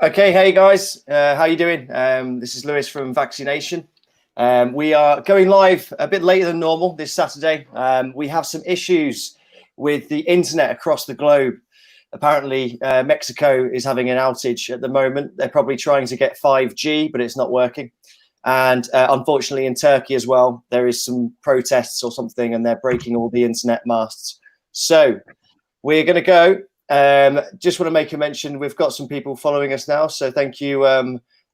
Okay, hey guys, how you doing? This is Lewis from Vacci-nation. We are going live a bit later than normal this Saturday. We have some issues with the internet across the globe. Apparently, Mexico is having an outage at the moment. They're probably trying to get 5G, but it's not working. And unfortunately, in Turkey as well, there is some protests or something, and they're breaking all the internet masts. So we're going to go. Just want to make a mention. We've got some people following us now, so thank you.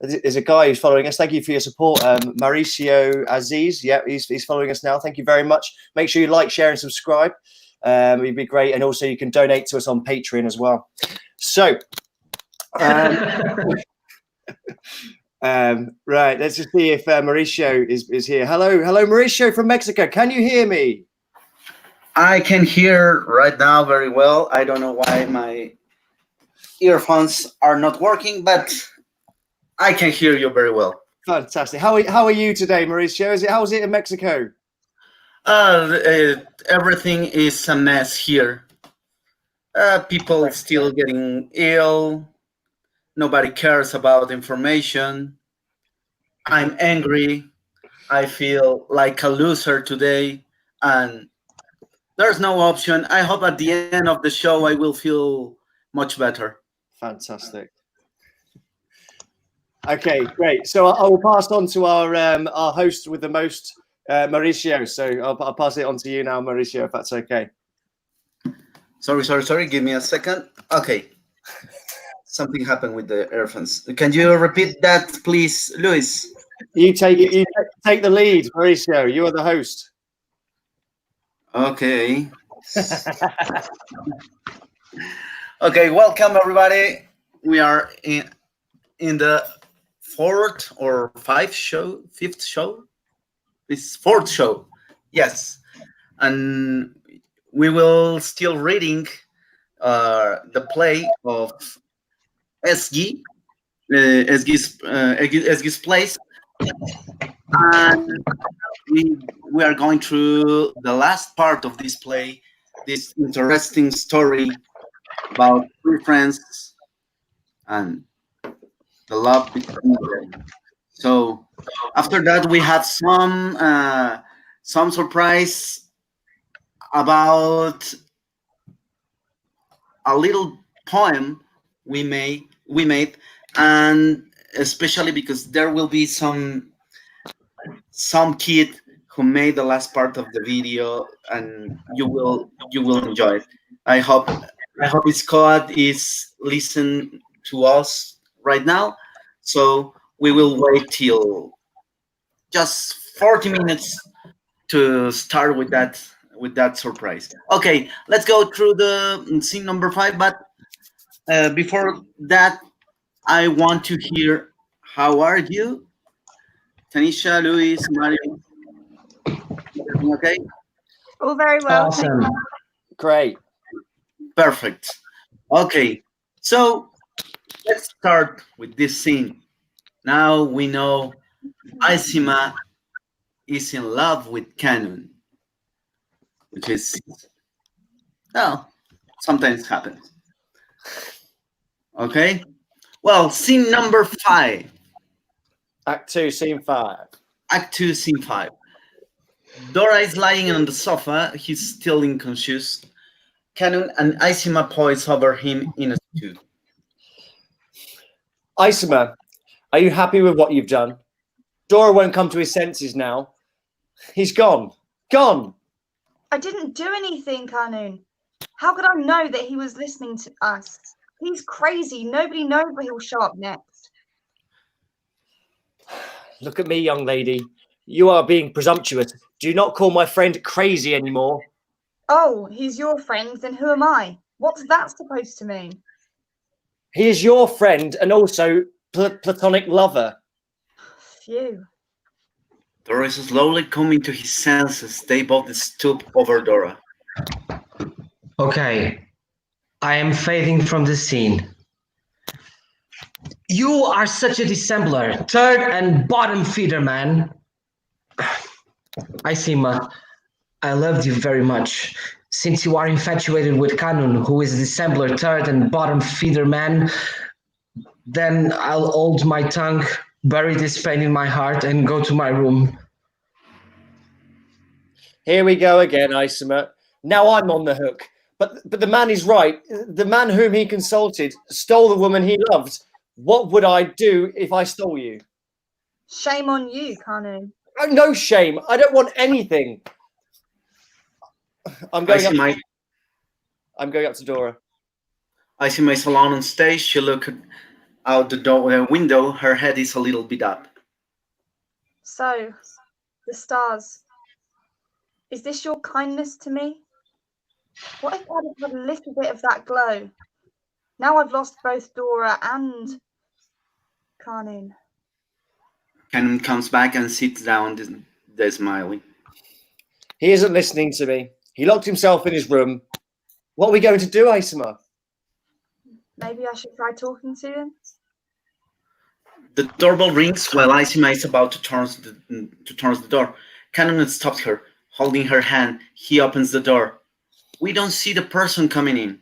There's a guy who's following us. Thank you for your support, Mauricio Aziz. Yeah, he's following us now. Thank you very much. Make sure you like, share, and subscribe. It'd be great, and also you can donate to us on Patreon as well. So, right, let's just see if Mauricio is here. Hello, Mauricio from Mexico. Can you hear me? I can hear right now very well. I don't know why my earphones are not working, but I can hear you very well. Fantastic. How are you today, Mauricio? How is it in Mexico? Everything is a mess here. People still getting ill. Nobody cares about information. I'm angry. I feel like a loser today, and there's no option. I hope at the end of the show I will feel much better. Fantastic. Okay, great. So I will pass on to our host with the most, Mauricio. So I'll pass it on to you now, Mauricio, if that's okay. Sorry. Give me a second. Okay. Something happened with the earphones. Can you repeat that, please, Luis? You take it. You take the lead, Mauricio. You are the host. Okay. Okay, welcome everybody. We are in the fifth show. This fourth show. Yes. And we will still reading the play of SG, SG's place. And we are going through the last part of this play, this interesting story about three friends and the love between them. So after that, we have some surprise about a little poem we made, and especially because there will be some kid who made the last part of the video, and you will enjoy it. I hope Scott is listening to us right now. So we will wait till just 40 minutes to start with that surprise. Okay, let's go through the scene number 5. But before that, I want to hear, how are you? Tanisha, Luis, Mario. Everything okay? All very well. Awesome. Great. Perfect. Okay, so let's start with this scene. Now we know Aisima is in love with Canon, which is, well, sometimes happens. Okay, well, scene number 5. Act 2, scene 5. Act 2, scene 5. Dora is lying on the sofa. He's still unconscious. Canon and Aisima poise over him in a stew. Aisima, are you happy with what you've done? Dora won't come to his senses now. He's gone. Gone. I didn't do anything, Kanun. How could I know that he was listening to us? He's crazy. Nobody knows where he'll show up next. Look at me, young lady. You are being presumptuous. Do not call my friend crazy anymore. Oh, he's your friend, then who am I? What's that supposed to mean? He is your friend and also platonic lover. Phew. Dora is slowly coming to his senses. They both stoop over Dora. Okay, I am fading from the scene. You are such a dissembler, third and bottom feeder, man. Aisima, I loved you very much. Since you are infatuated with Kanun, who is a dissembler, third and bottom feeder man, Then I'll hold my tongue, bury this pain in my heart, and go to my room. Here we go again, Isomer. Now I'm on the hook. But the man is right. The man whom he consulted stole the woman he loved. What would I do if I stole you? Shame on you, Kanu. Oh, no shame. I don't want anything. I'm I going see up. my I'm going up to Dora. I see my salon on stage. She looked out the window. Her head is a little bit up. So, the stars. Is this your kindness to me? What if I'd have had a little bit of that glow? Now I've lost both Dora and Carnoon. Canon comes back and sits down. They're smiling. He isn't listening to me. He locked himself in his room. What are we going to do, Isomer? Maybe I should try talking to him. The doorbell rings while Isima is about to turn the door. Canon stops her, holding her hand. He opens the door. We don't see the person coming in.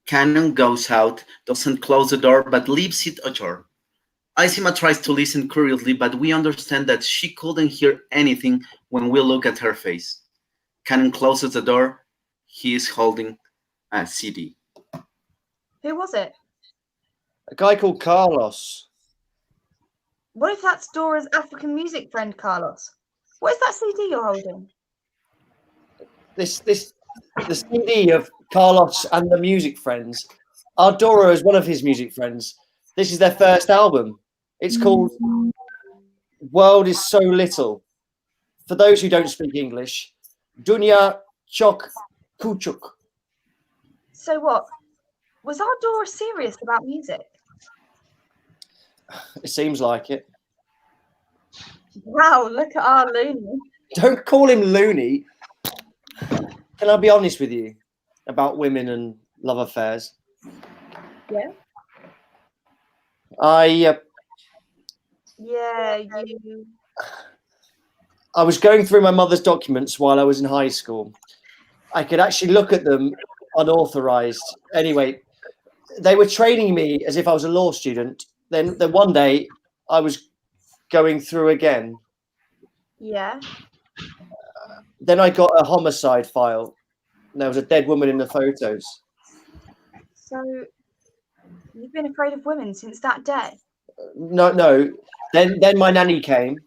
Canon goes out, doesn't close the door, but leaves it ajar. Isima tries to listen curiously, but we understand that she couldn't hear anything when we look at her face. Canon closes the door. He is holding a CD. Who was it? A guy called Carlos. What if that's Dora's African music friend, Carlos? What is that CD you're holding? The CD of Carlos and the Music Friends. Our Dora is one of his music friends. This is their first album. It's called World is So Little. For those who don't speak English, Dunya Chok Kuchuk. So what? Was our Dora serious about music? It seems like it. Wow, look at our loony. Don't call him loony. Can I be honest with you about women and love affairs? Yeah? I was going through my mother's documents while I was in high school. I could actually look at them unauthorized. Anyway, they were training me as if I was a law student. Then one day I was going through again. Yeah. Then I got a homicide file. And there was a dead woman in the photos. So you've been afraid of women since that day? No. Then my nanny came.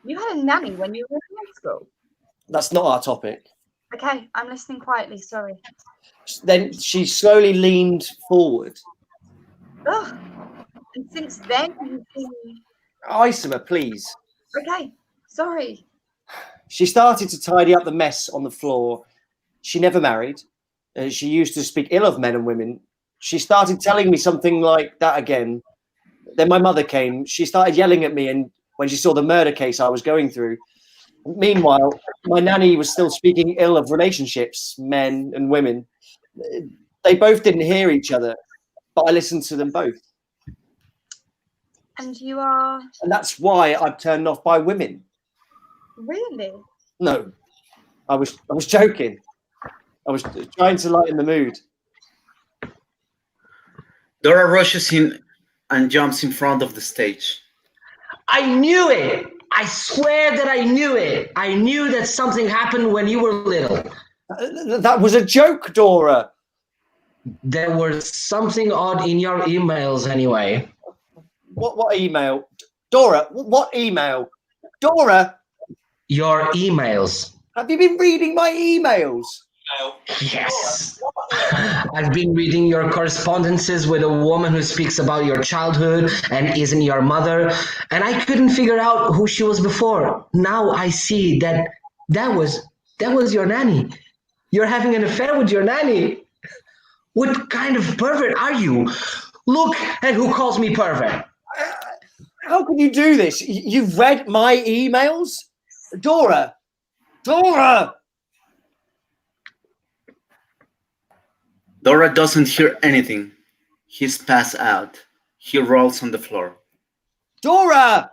You had a nanny when you were in high school? That's not our topic. Okay, I'm listening quietly, sorry. Then she slowly leaned forward. Ugh. And since then you've been... Isomer, please. Okay, sorry. She started to tidy up the mess on the floor. She never married. She used to speak ill of men and women. She started telling me something like that again. Then my mother came. She started yelling at me, and when she saw the murder case I was going through. Meanwhile, my nanny was still speaking ill of relationships, men and women. They both didn't hear each other, but I listened to them both. And you are... And that's why I'm turned off by women. Really? No, I was joking. I was trying to lighten the mood. Dora rushes in and jumps in front of the stage. I knew it! I swear that I knew it! I knew that something happened when you were little. That was a joke, Dora. There was something odd in your emails anyway. What email? Dora, what email? Dora? Your emails. Have you been reading my emails? Yes. I've been reading your correspondences with a woman who speaks about your childhood and isn't your mother, and I couldn't figure out who she was before. Now I see that was your nanny. You're having an affair with your nanny. What kind of pervert are you? Look at who calls me pervert. How can you do this? You've read my emails? Dora! Dora! Dora doesn't hear anything. He's passed out. He rolls on the floor. Dora!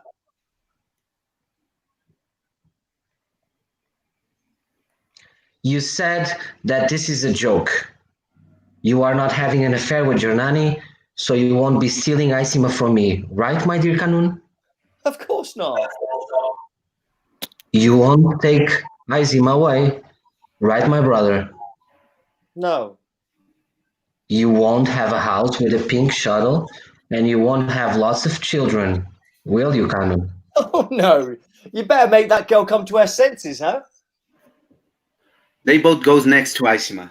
You said that this is a joke. You are not having an affair with your nanny. So you won't be stealing Aisima from me, right, my dear Kanun? Of course not. You won't take Aisima away, right, my brother? No. You won't have a house with a pink shuttle, and you won't have lots of children, will you, Kanun? Oh no. You better make that girl come to her senses, huh? They both goes next to Aisima.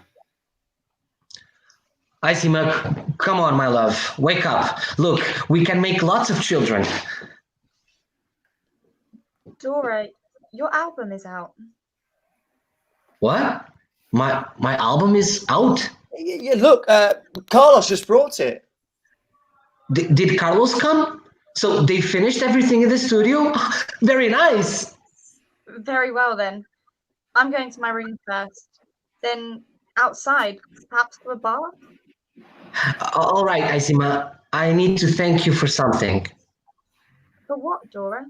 Aisima, come on, my love, wake up. Look, we can make lots of children. Dora, your album is out. What? My album is out? Yeah, look, Carlos just brought it. Did Carlos come? So they finished everything in the studio? Very nice. Very well then. I'm going to my room first. Then outside, perhaps to a bar? All right, Aisima, I need to thank you for something. For what, Dora?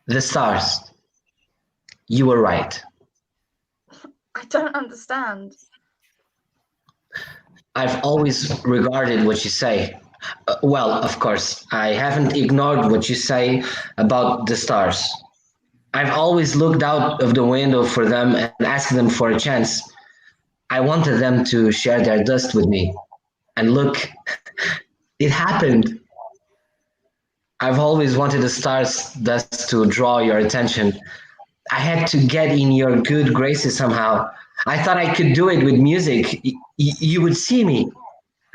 The stars. You were right. I don't understand. I've always regarded what you say. Well, of course, I haven't ignored what you say about the stars. I've always looked out of the window for them and asked them for a chance. I wanted them to share their dust with me. And look, it happened. I've always wanted the stars dust to draw your attention. I had to get in your good graces somehow. I thought I could do it with music. You would see me.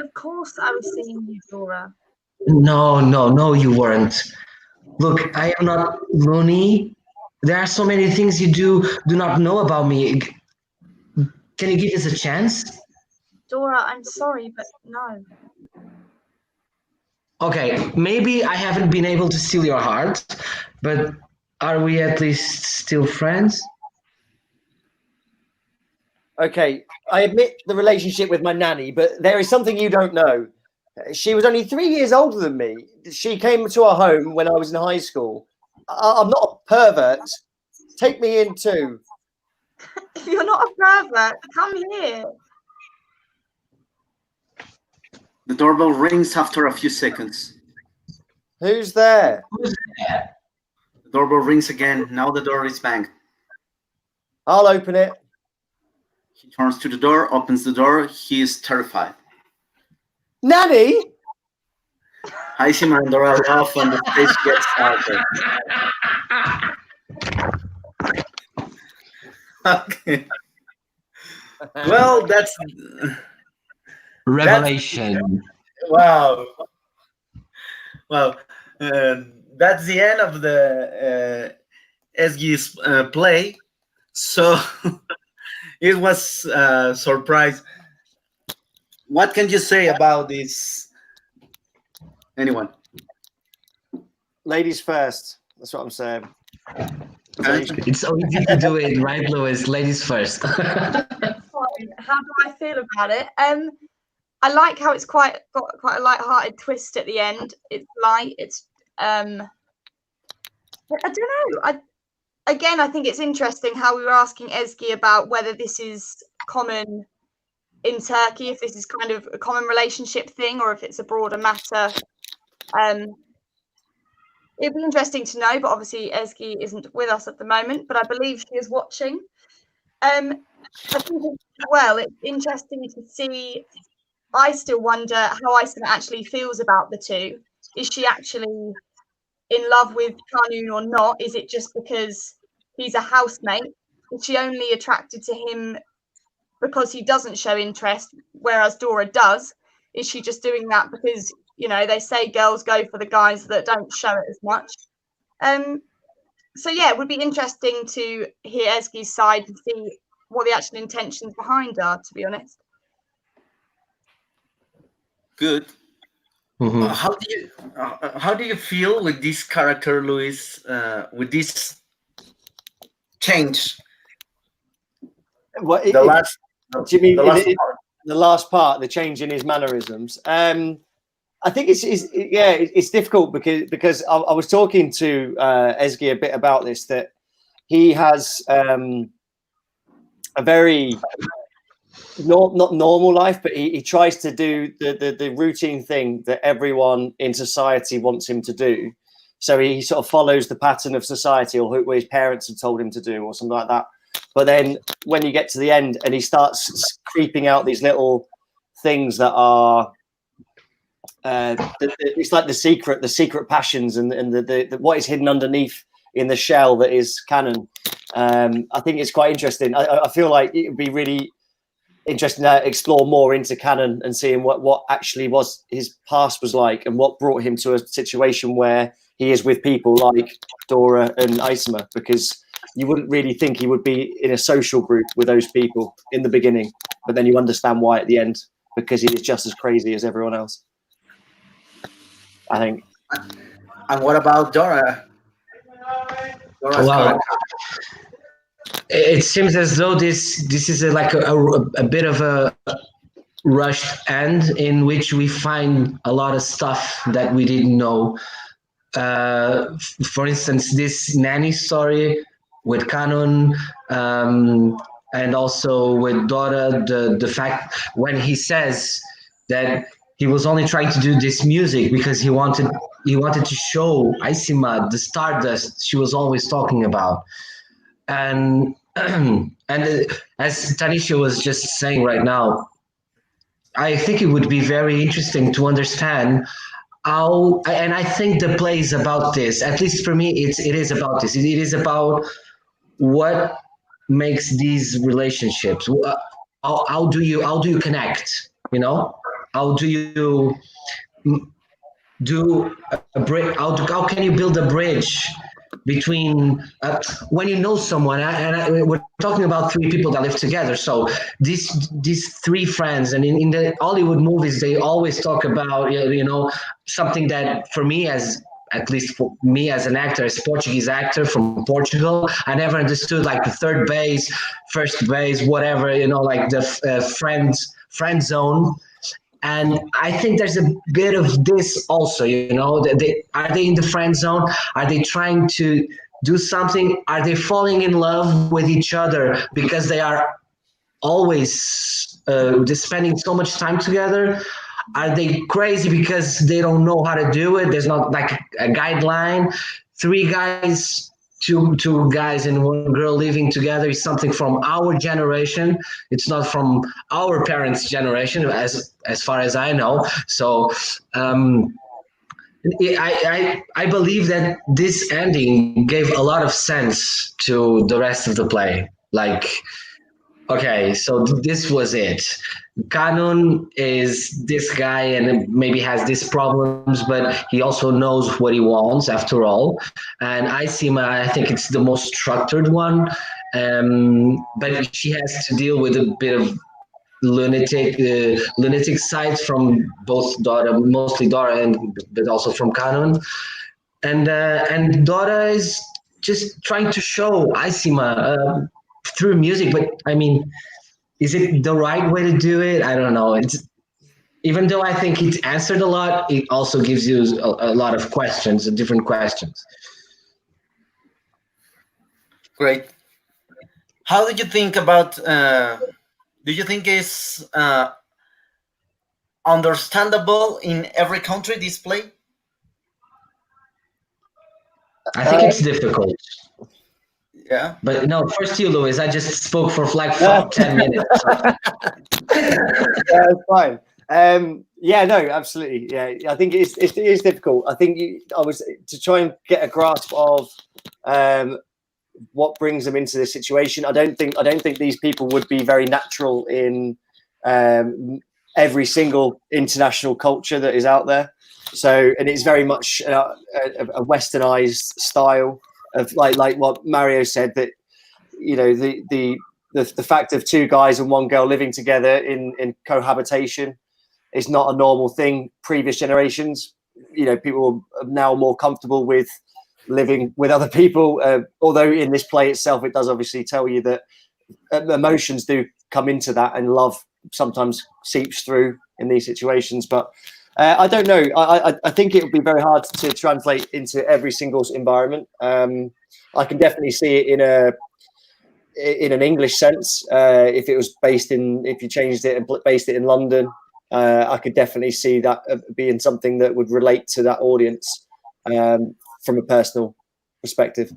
Of course I was seeing you, Dora. No, you weren't. Look, I am not loony. There are so many things you do not know about me. Can you give us a chance? Dora, I'm sorry, but no. Okay, maybe I haven't been able to steal your heart, but are we at least still friends? Okay, I admit the relationship with my nanny, but there is something you don't know. She was only 3 years older than me. She came to our home when I was in high school. I'm not a pervert. Take me in too. If you're not a pervert, come here. The doorbell rings after a few seconds. Who's there? The doorbell rings again. Now the door is banged. I'll open it. He turns to the door, opens the door. He is terrified. Nanny? Aisima and Dora laugh and the stage gets darker. Okay. Well, that's Revelation. wow. Well, that's the end of the Esgi's play. So it was a surprise. What can you say about this? Anyone? Ladies first. That's what I'm saying. It's so easy to do it, right, Louis? Ladies first. How do I feel about it? I like how it's got quite a light-hearted twist at the end. It's light. It's I don't know. I think it's interesting how we were asking Ezgi about whether this is common in Turkey, if this is kind of a common relationship thing, or if it's a broader matter. It'd be interesting to know, but obviously Ezgi isn't with us at the moment, but I believe she is watching. I think it's interesting to see. I still wonder how Aisima actually feels about the two. Is she actually in love with Kanun or not? Is it just because he's a housemate? Is she only attracted to him because he doesn't show interest, whereas Dora does? Is she just doing that because, they say girls go for the guys that don't show it as much? So yeah, it would be interesting to hear Ezgi's side and see what the actual intentions behind are, to be honest. Good. Mhm. How do you feel with this character, Luis? With this change? What, The last. do you mean the last part? The last part, the change in his mannerisms? I think it's difficult because I was talking to Ezgi a bit about this, that he has a very not normal life, but he tries to do the routine thing that everyone in society wants him to do. So he sort of follows the pattern of society, or what his parents have told him to do, or something like that. But then when you get to the end and he starts creeping out these little things that are it's like the secret passions and the what is hidden underneath in the shell that is canon. I think it's quite interesting. I feel like it would be really interesting to explore more into canon and seeing what actually was his past was like, and what brought him to a situation where he is with people like Dora and Isma, because you wouldn't really think he would be in a social group with those people in the beginning, but then you understand why at the end, because he is just as crazy as everyone else, I think. And what about Dora? Dora's Well, character. it seems as though this is like a bit of a rushed end in which we find a lot of stuff that we didn't know. For instance, this nanny story with Canon, and also with Dora, the fact when he says that he was only trying to do this music because he wanted to show Isima the stardust she was always talking about. And as Tanisha was just saying right now, I think it would be very interesting to understand how, and I think the play is about this. At least for me, it is about this. It is about what makes these relationships. How do you connect? You know, how do you do a bridge? How can you build a bridge between when you know someone, we're talking about three people that live together, so these three friends, and in the Hollywood movies they always talk about something that for me, as at least for me as an actor, as Portuguese actor from Portugal, I never understood, like the third base, first base, whatever, like the friend zone. And I think there's a bit of this also, are they in the friend zone? Are they trying to do something? Are they falling in love with each other because they are always just spending so much time together? Are they crazy because they don't know how to do it? There's not like a guideline. Three guys, two guys and one girl living together is something from our generation. It's not from our parents' generation, as far as I know. So I believe that this ending gave a lot of sense to the rest of the play. Like, okay, so this was it. Canon is this guy and maybe has these problems, but he also knows what he wants after all. And Isima, I think it's the most structured one, but she has to deal with a bit of lunatic sides from both Dora, mostly Dora, but also from Canon. And Dora is just trying to show Isima through music, but I mean, is it the right way to do it? I don't know. It's, even though I think it's answered a lot, it also gives you a lot of questions, different questions. Great. How did you think about? Do you think it's understandable in every country, this play? I think it's difficult. Yeah. But no, first you, Louis. I just spoke for like 10 minutes. Yeah, it's fine. Yeah, no, absolutely. Yeah, I think it is difficult. I think I was to try and get a grasp of what brings them into this situation. I don't think these people would be very natural in every single international culture that is out there. So, and it's very much a westernized style of like what Mario said, that the fact of two guys and one girl living together in cohabitation is not a normal thing. Previous generations, people are now more comfortable with living with other people. Although in this play itself, it does obviously tell you that emotions do come into that, and love sometimes seeps through in these situations. But I don't know. I think it would be very hard to translate into every single environment. I can definitely see it in an English sense. If it was if you changed it and based it in London, I could definitely see that being something that would relate to that audience from a personal perspective.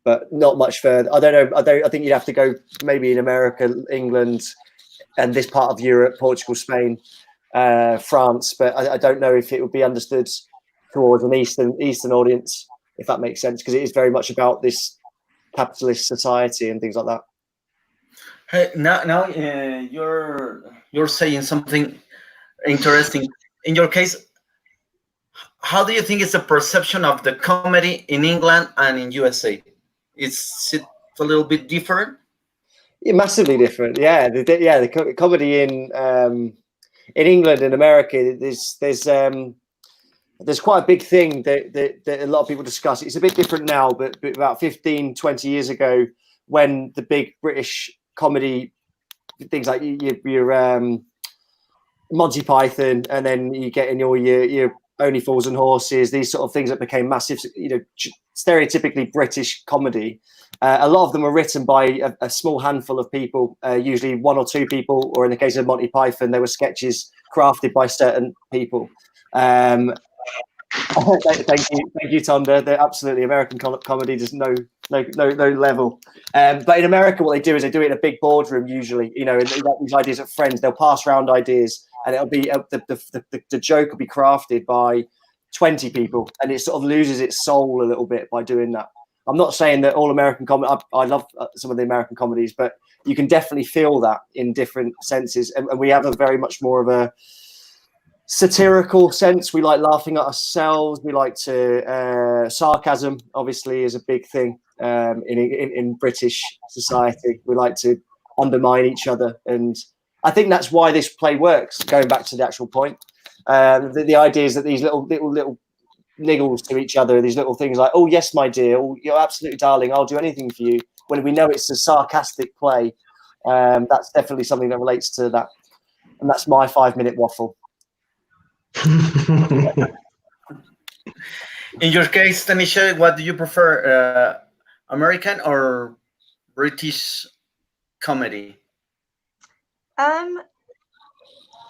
But not much further. I don't know. I think you'd have to go maybe in America, England, and this part of Europe, Portugal, Spain, France. But I don't know if it would be understood towards an Eastern audience, if that makes sense, because it is very much about this capitalist society and things like that. Hey, now you're saying something interesting. In your case, how do you think is the perception of the comedy in England and in USA? Is it a little bit different? Yeah, massively different. Yeah, the comedy in England and America, there's quite a big thing that a lot of people discuss. It's a bit different now, but about 15, 20 years ago, when the big British comedy things like your Monty Python, and then you get in your Only Fools and Horses, these sort of things that became massive, stereotypically British comedy. A lot of them were written by a small handful of people, usually one or two people, or in the case of Monty Python, there were sketches crafted by certain people. Thank you, Tonda. They're absolutely American comedy. There's no level. But in America, what they do is they do it in a big boardroom usually. And they got these ideas at Friends. They'll pass around ideas, and it'll be the joke will be crafted by 20 people, and it sort of loses its soul a little bit by doing that. I'm not saying that all American comedy. I love some of the American comedies, but you can definitely feel that in different senses, and we have a very much more of a satirical sense. We like laughing at ourselves. We like to sarcasm obviously is a big thing in British society. We like to undermine each other, and I think that's why this play works. Going back to the actual point, the idea is that these little niggles to each other, these little things like, oh yes my dear, oh, you're absolutely darling, I'll do anything for you, when we know it's a sarcastic play. That's definitely something that relates to that, and that's my 5-minute waffle. In your case, Tanisha, what do you prefer, American or British comedy?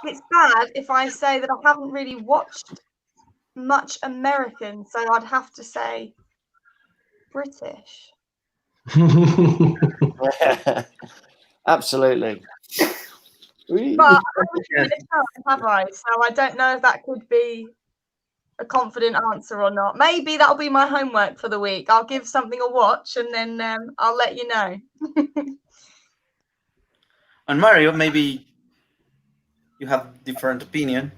It's bad if I say that I haven't really watched much American, so I'd have to say British. Absolutely. But I haven't given it a chance, have I? So I don't know if that could be a confident answer or not. Maybe that'll be my homework for the week. I'll give something a watch, and then I'll let you know. And Mario, maybe you have different opinion.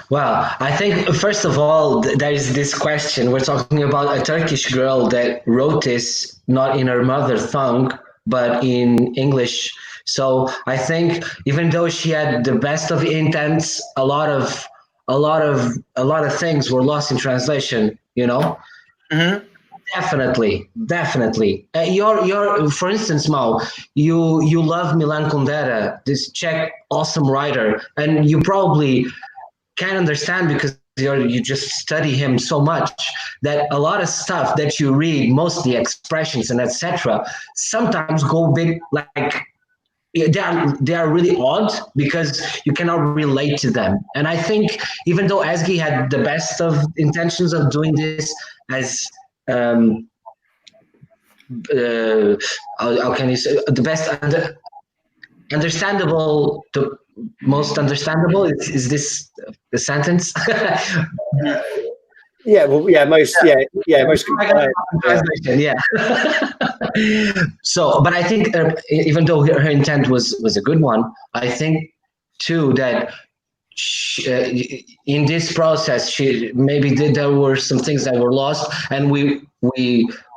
Well, I think first of all, there is this question. We're talking about a Turkish girl that wrote this not in her mother tongue, but in English. So I think even though she had the best of intents, a lot of things were lost in translation. Mm-hmm. Definitely. Your for instance, Mao, you love Milan Kundera, this Czech awesome writer, and you probably can understand because you just study him so much that a lot of stuff that you read, mostly expressions and etc., sometimes go big like they are really odd because you cannot relate to them. And I think even though Ezgi had the best of intentions of doing this as how can you say the best understandable, the most understandable is this the sentence? Most yeah. So, but I think even though her intent was a good one, I think too that in this process, there were some things that were lost, and we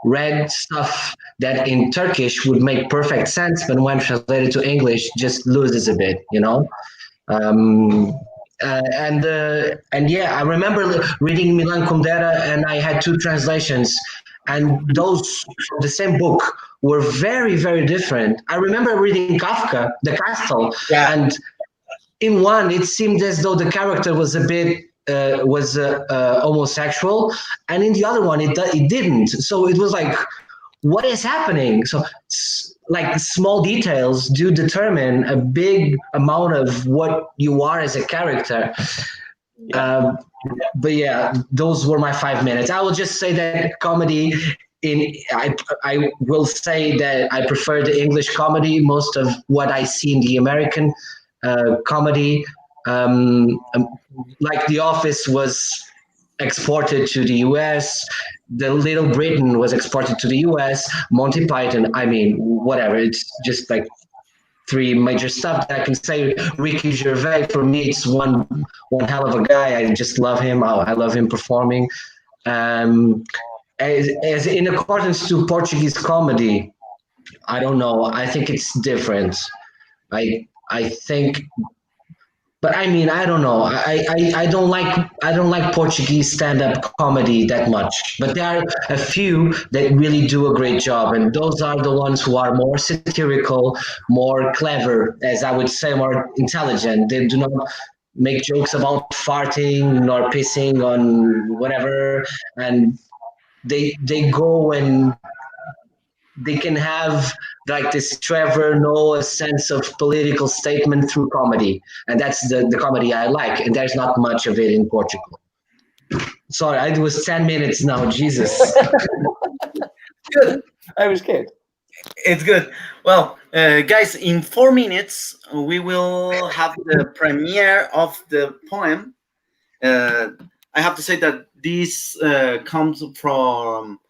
read stuff that in Turkish would make perfect sense, but when translated to English, just loses a bit, and yeah, I remember reading Milan Kundera, and I had two translations, and those from the same book were very, very different. I remember reading Kafka, The Castle, and in one, it seemed as though the character was a bit homosexual, and in the other one, it didn't. So it was like, what is happening? So like small details do determine a big amount of what you are as a character. Yeah. But yeah, those were my 5 minutes. I will just say that comedy I will say that I prefer the English comedy. Most of what I see in the American comedy, like The Office was exported to the US, The Little Britain was exported to the US, Monty Python, I mean, whatever. It's just like three major stuff that I can say. Ricky Gervais, for me, it's one hell of a guy. I just love him. I love him performing. Um, as in accordance to Portuguese comedy, I don't know. I think it's different. I think, but I mean, I don't know. I don't like Portuguese stand up comedy that much. But there are a few that really do a great job, and those are the ones who are more satirical, more clever, as I would say, more intelligent. They do not make jokes about farting nor pissing on whatever, and they go and they can have like this Trevor Noah sense of political statement through comedy, and that's the comedy I like. And there's not much of it in Portugal. Sorry, it was 10 minutes now. Jesus. Good. I was good. It's good. Well, guys, in 4 minutes, we will have the premiere of the poem. I have to say that this comes from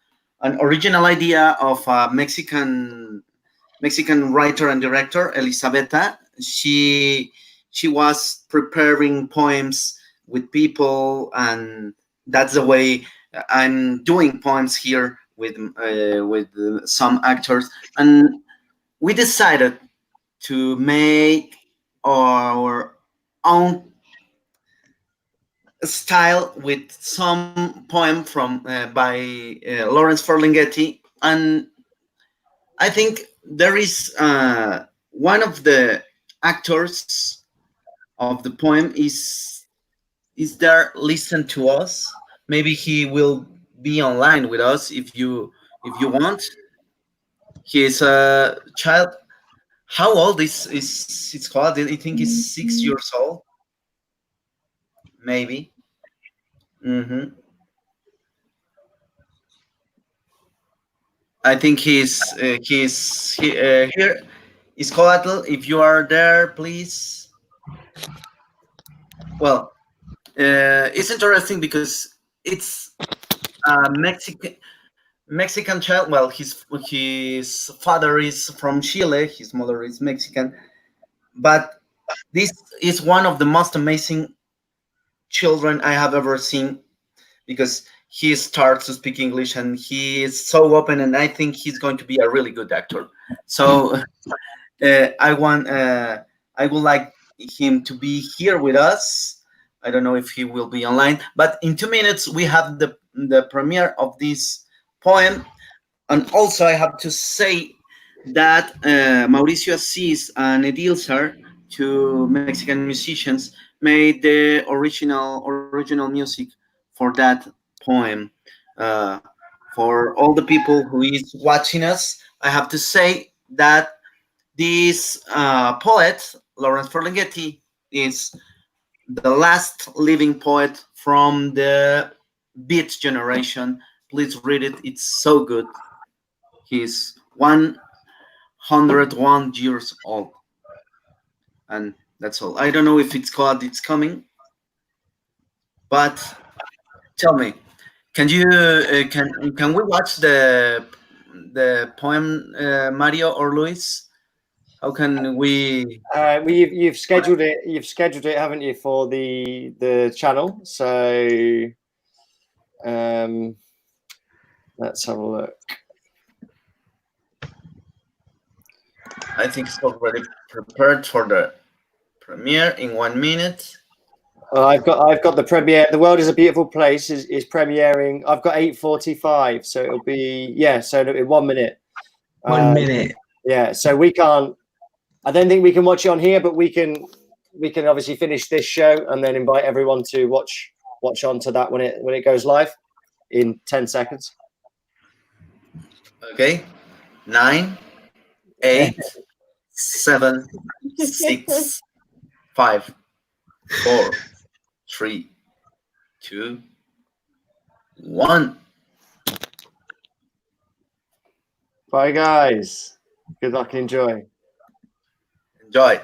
an original idea of a Mexican writer and director, Elisabetta. She was preparing poems with people, and that's the way I'm doing poems here with some actors, and we decided to make our own style with some poem from by Lawrence Ferlinghetti, and I think there is one of the actors of the poem is there. Listen to us. Maybe he will be online with us if you want. He is a child. How old is it's called? I think he's 6 years old. Maybe. Hmm. I think here. Iscoatl, if you are there, please. Well, it's interesting because it's a Mexican child. Well, his father is from Chile, his mother is Mexican, but this is one of the most amazing children I have ever seen because he starts to speak English and he is so open, and I think he's going to be a really good actor. So I would like him to be here with us. I don't know if he will be online, but in 2 minutes we have the premiere of this poem. And also I have to say that Mauricio Assis and Edilzar, two Mexican musicians, made the original music for that poem. Uh, for all the people who is watching us, I have to say that this poet, Lawrence Ferlinghetti, is the last living poet from the Beat generation. Please read it; it's so good. He's 101 years old, and that's all. I don't know if it's coming, but tell me, can we watch the poem, Mario or Luis? How can we? Well, you've scheduled it. You've scheduled it, haven't you, for the channel? So let's have a look. I think it's already prepared for the premiere in 1 minute. I've got the premiere. The World is a Beautiful Place is premiering. I've got 8:45, so it'll be So it'll be 1 minute. 1 minute. Yeah. So we can't. I don't think we can watch it on here, but we can obviously finish this show and then invite everyone to watch onto that when it goes live in 10 seconds. Okay. 9, 8, 7, 6, 5, 4, 3, 2, 1. Bye, guys. Good luck and enjoy. Enjoy.